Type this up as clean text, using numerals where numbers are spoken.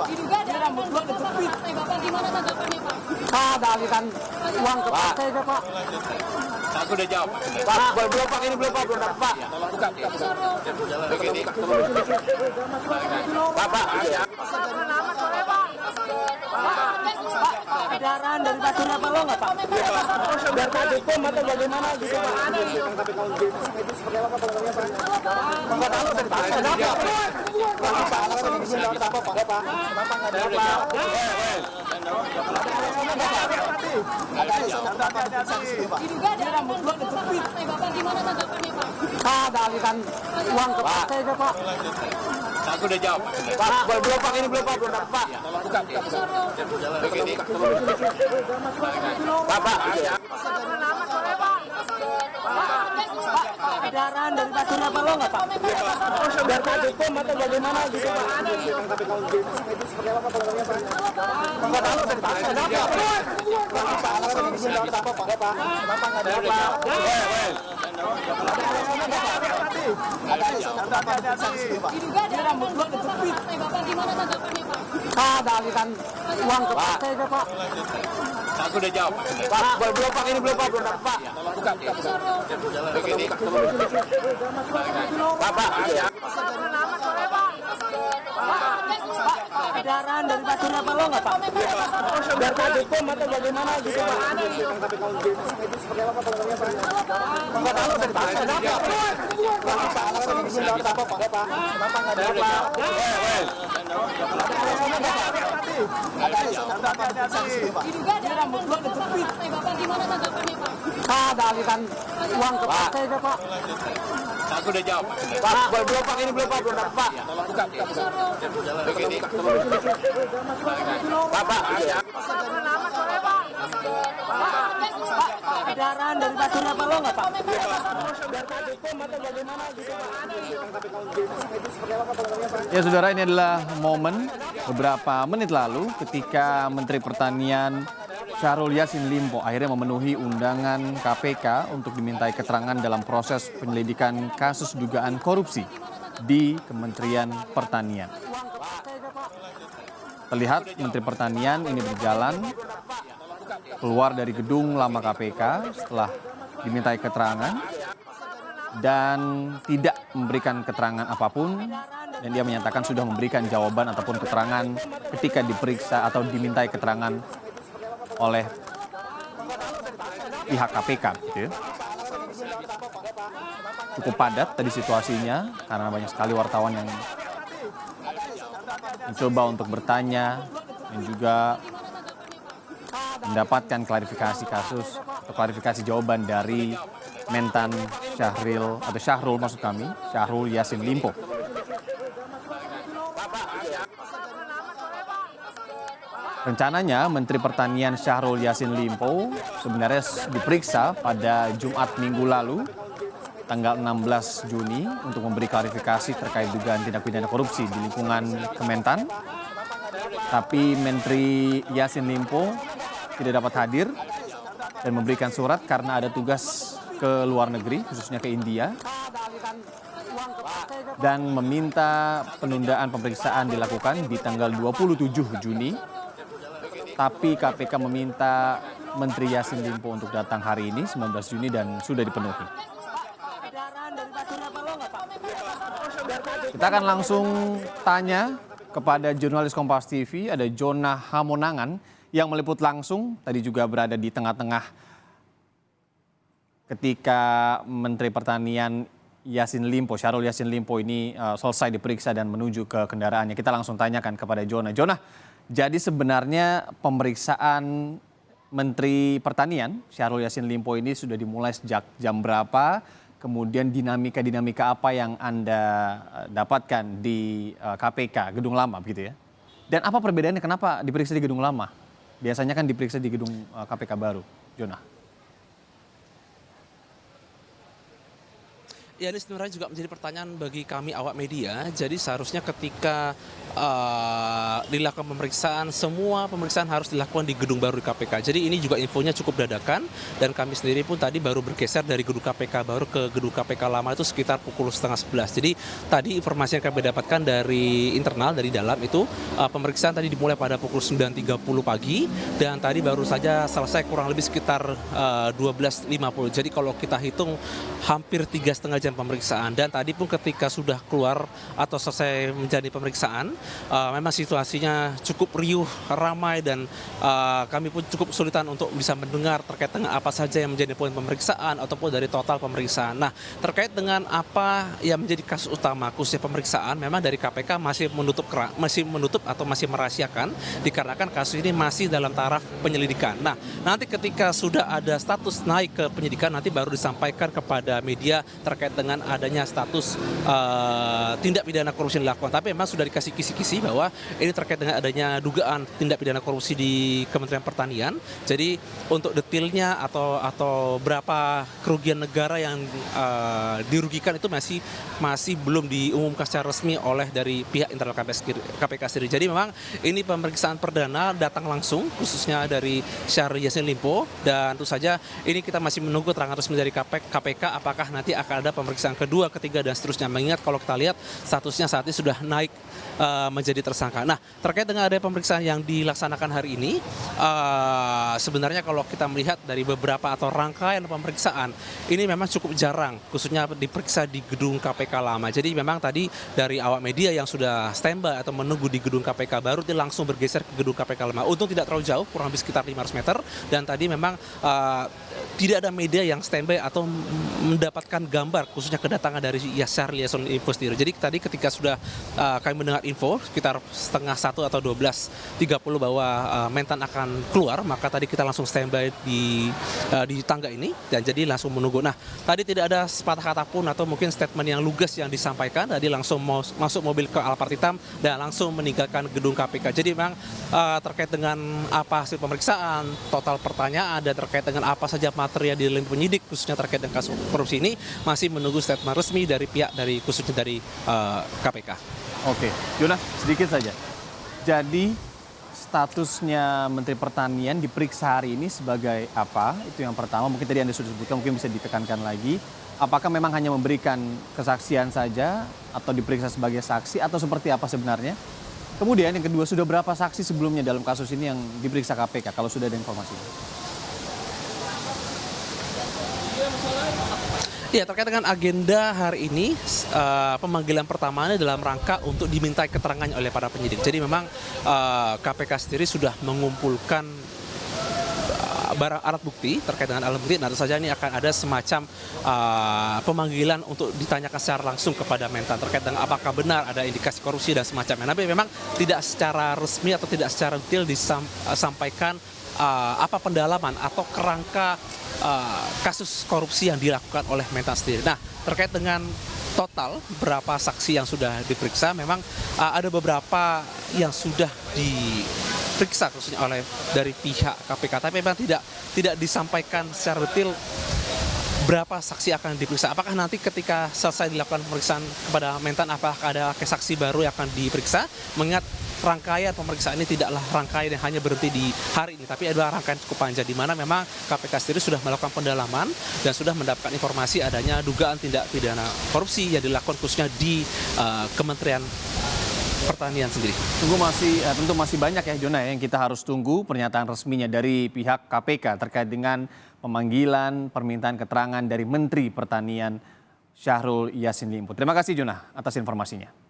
Diduga ada rambut Bapak gimana tanggapannya Pak? Ada aliran uang ke partai itu Pak. Aku udah jawab. Pak, belum Pak, ini belum Pak, belum dapat Pak. Tolong buka. Begini. Pak. Ada arahan dari Pak Surya Paloh nggak Pak? Biar Pak hukum atau bagaimana gitu Pak? Nggak tahu dari Pak. Diduga ada rambut Bapak gimana tanggapannya Pak? Ada aliran uang ke partai itu Pak. Aku udah jawab. Pak, belum Pak, ini belum Pak, belum dapat Pak. Tolong buka. Begini. Pak. Ada arahan dari Pak Surya Paloh nggak Pak? Biar Pak hukum atau bagaimana gitu Pak? Nggak tahu dari Pak. Diduga ada rambut Bapak gimana tanggapannya Pak? Ada aliran uang ke partai itu Pak. Aku udah jawab. Pak, belum Pak, ini belum Pak, belum dapat Pak. Tolong buka. Begini. Pak. Ada arahan dari Pak Surya Paloh nggak Pak? Biar Pak hukum atau bagaimana gitu Pak? Nggak tahu dari Pak. Diduga ada rambut Bapak gimana tanggapannya Pak? Ada aliran uang ke partai itu Pak. Aku udah jawab. Pak, belum Pak, ini belum Pak, belum dapat Pak. Tolong buka. Begini. Pak. Ada arahan dari Pak Surya Paloh nggak Pak? Biar Pak hukum atau bagaimana gitu Pak? Ya saudara, ini adalah momen beberapa menit lalu ketika Menteri Pertanian Syahrul Yassin Limpo akhirnya memenuhi undangan KPK untuk dimintai keterangan dalam proses penyelidikan kasus dugaan korupsi di Kementerian Pertanian. Terlihat Menteri Pertanian ini berjalan keluar dari gedung lama KPK setelah dimintai keterangan dan tidak memberikan keterangan apapun, dan dia menyatakan sudah memberikan jawaban ataupun keterangan ketika diperiksa atau dimintai keterangan oleh pihak KPK. Gitu ya. Cukup padat tadi situasinya karena banyak sekali wartawan yang mencoba untuk bertanya dan juga mendapatkan klarifikasi kasus atau klarifikasi jawaban dari Mentan Syahrul maksud kami, Syahrul Yassin Limpo. Rencananya Menteri Pertanian Syahrul Yassin Limpo sebenarnya diperiksa pada Jumat minggu lalu, tanggal 16 Juni untuk memberi klarifikasi terkait dugaan tindak pidana korupsi di lingkungan Kementan. Tapi Menteri Yassin Limpo tidak dapat hadir dan memberikan surat karena ada tugas ke luar negeri, khususnya ke India, dan meminta penundaan pemeriksaan dilakukan di tanggal 27 Juni. Tapi KPK meminta Menteri Yassin Limpo untuk datang hari ini, 19 Juni, dan sudah dipenuhi. Kita akan langsung tanya kepada jurnalis Kompas TV, ada Jonah Hamonangan yang meliput langsung, tadi juga berada di tengah-tengah ketika Menteri Pertanian Syahrul Yassin Limpo ini selesai diperiksa dan menuju ke kendaraannya. Kita langsung tanyakan kepada Jonah. Jonah, jadi sebenarnya pemeriksaan Menteri Pertanian Syahrul Yassin Limpo ini sudah dimulai sejak jam berapa? Kemudian dinamika apa yang Anda dapatkan di KPK, gedung lama begitu ya? Dan apa perbedaannya, kenapa diperiksa di gedung lama? Biasanya kan diperiksa di gedung KPK baru, Jonah. Ya, ini sebenarnya juga menjadi pertanyaan bagi kami awak media. Jadi seharusnya ketika dilakukan pemeriksaan, semua pemeriksaan harus dilakukan di gedung baru di KPK. Jadi ini juga infonya cukup dadakan dan kami sendiri pun tadi baru bergeser dari gedung KPK baru ke gedung KPK lama itu sekitar pukul 10:30. Jadi tadi informasi yang kami dapatkan dari internal, dari dalam itu pemeriksaan tadi dimulai pada pukul 9.30 pagi dan tadi baru saja selesai kurang lebih sekitar 12.50. Jadi kalau kita hitung hampir 3,5 jam pemeriksaan dan tadi pun ketika sudah keluar atau selesai menjalani pemeriksaan, memang situasinya cukup riuh, ramai dan kami pun cukup kesulitan untuk bisa mendengar terkait dengan apa saja yang menjadi poin pemeriksaan ataupun dari total pemeriksaan. Nah, terkait dengan apa yang menjadi kasus utama khususnya pemeriksaan, memang dari KPK masih menutup atau masih merahasiakan dikarenakan kasus ini masih dalam taraf penyelidikan. Nah, nanti ketika sudah ada status naik ke penyidikan, nanti baru disampaikan kepada media terkait dengan adanya status tindak pidana korupsi yang dilakukan. Tapi memang sudah dikasih kisi-kisi bahwa ini terkait dengan adanya dugaan tindak pidana korupsi di Kementerian Pertanian. Jadi untuk detailnya atau berapa kerugian negara yang dirugikan itu masih belum diumumkan secara resmi oleh dari pihak internal KPK sendiri. Jadi memang ini pemeriksaan perdana datang langsung khususnya dari Syahrul Yassin Limpo dan tentu saja ini kita masih menunggu keterangan resmi dari KPK apakah nanti akan ada pemeriksaan kedua, ketiga dan seterusnya. Mengingat kalau kita lihat statusnya saat ini sudah naik menjadi tersangka. Nah, terkait dengan ada pemeriksaan yang dilaksanakan hari ini, sebenarnya kalau kita melihat dari beberapa atau rangkaian pemeriksaan, ini memang cukup jarang, khususnya diperiksa di gedung KPK lama. Jadi memang tadi dari awak media yang sudah standby atau menunggu di gedung KPK baru, dia langsung bergeser ke gedung KPK lama. Untung tidak terlalu jauh, kurang lebih sekitar 500 meter, dan tadi memang tidak ada media yang standby atau mendapatkan gambar, khususnya kedatangan dari Syahrul Yassin Limpo sendiri. Jadi tadi ketika sudah kami mendengar info sekitar 12:30 atau 12.30 bahwa Mentan akan keluar, maka tadi kita langsung standby di tangga ini dan jadi langsung menunggu. Nah, tadi tidak ada sepatah kata pun atau mungkin statement yang lugas yang disampaikan. Tadi langsung masuk mobil ke Alphard hitam dan langsung meninggalkan gedung KPK. Jadi memang terkait dengan apa hasil pemeriksaan, total pertanyaan dan terkait dengan apa saja materi yang dilempar penyidik khususnya terkait dengan kasus korupsi ini masih menunggu statement resmi dari pihak khususnya dari KPK. Oke, Jonas, sedikit saja. Jadi statusnya Menteri Pertanian diperiksa hari ini sebagai apa? Itu yang pertama, mungkin tadi Anda sudah sebutkan, mungkin bisa ditekankan lagi. Apakah memang hanya memberikan kesaksian saja atau diperiksa sebagai saksi atau seperti apa sebenarnya? Kemudian yang kedua, sudah berapa saksi sebelumnya dalam kasus ini yang diperiksa KPK kalau sudah ada informasi? Ya, terkait dengan agenda hari ini, pemanggilan pertamanya dalam rangka untuk dimintai keterangannya oleh para penyidik. Jadi memang KPK sendiri sudah mengumpulkan barang alat bukti terkait dengan alat bukti. Nah, tentu saja ini akan ada semacam pemanggilan untuk ditanyakan secara langsung kepada Mentan terkait dengan apakah benar ada indikasi korupsi dan semacamnya. Tapi memang tidak secara resmi atau tidak secara detail disampaikan apa pendalaman atau kerangka kasus korupsi yang dilakukan oleh Mentan sendiri. Nah, terkait dengan total berapa saksi yang sudah diperiksa, memang ada beberapa yang sudah diperiksa khususnya oleh dari pihak KPK, tapi memang tidak disampaikan secara detail berapa saksi akan diperiksa. Apakah nanti ketika selesai dilakukan pemeriksaan kepada Mentan, apakah ada saksi baru yang akan diperiksa? Mengingat rangkaian pemeriksaan ini tidaklah rangkaian yang hanya berhenti di hari ini, tapi adalah rangkaian cukup panjang di mana memang KPK sendiri sudah melakukan pendalaman dan sudah mendapatkan informasi adanya dugaan tindak pidana korupsi yang dilakukan khususnya di Kementerian Pertanian sendiri. Tentu masih banyak ya Jona yang kita harus tunggu pernyataan resminya dari pihak KPK terkait dengan pemanggilan permintaan keterangan dari Menteri Pertanian Syahrul Yassin Limpo. Terima kasih Jona atas informasinya.